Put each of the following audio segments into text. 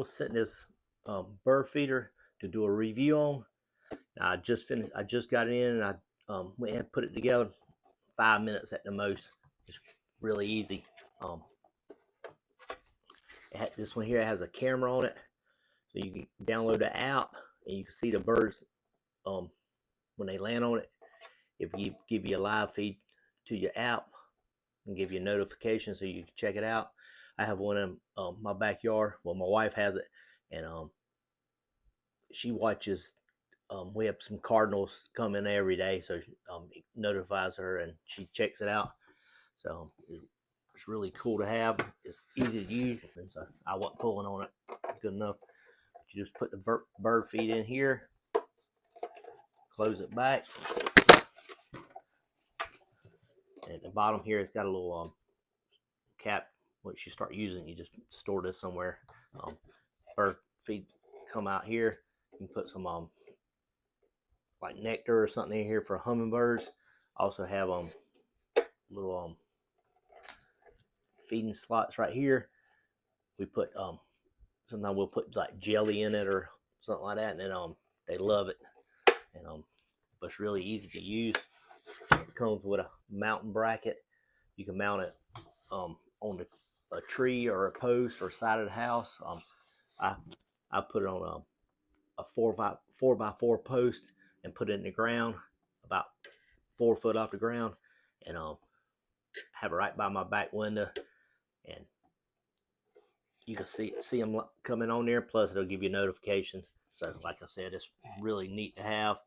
was setting this bird feeder to do a review on. Now, I just got it in, and I went and put it together. 5 minutes at the most. It's really easy. This one here has a camera on it, so you can download the app and you can see the birds when they land on it. If you give you a live feed to your app and give you a notification so you can check it out. I have one in my backyard. Well, my wife has it, and she watches. We have some cardinals come in every day, so it notifies her and she checks it out. So it's really cool to have. It's easy to use, and so I wasn't pulling on it good enough. You just put the bird feed in here, close it back. At the bottom here, it's got a little cap. Once you start using it, you just store this somewhere. Bird feed come out here. You can put some like nectar or something in here for hummingbirds. Also have little feeding slots right here. We put sometimes we'll put like jelly in it or something like that, and then they love it. And but it's really easy to use. It comes with a mounting bracket. You can mount it on a tree or a post or side of the house. I put it on a 4x4 post and put it in the ground, about 4 foot off the ground, and have it right by my back window, and you can see them coming on there. Plus, it'll give you a notification. So, like I said, it's really neat to have.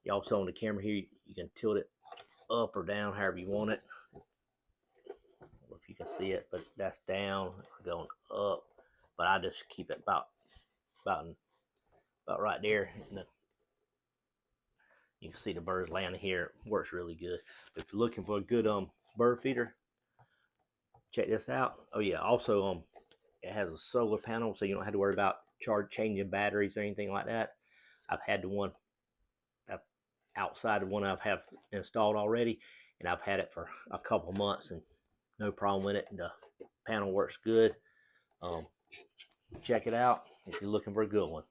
You also on the camera here, you can tilt it up or down however you want it. I don't know if you can see it, but that's down, going up. But I just keep it about right there. And you can see the birds landing here. It works really good. If you're looking for a good bird feeder, check this out. Oh yeah, also it has a solar panel, so you don't have to worry about changing batteries or anything like that. I've had the one outside, the one I've have installed already, and I've had it for a couple months and no problem with it. The panel works good. Check it out if you're looking for a good one.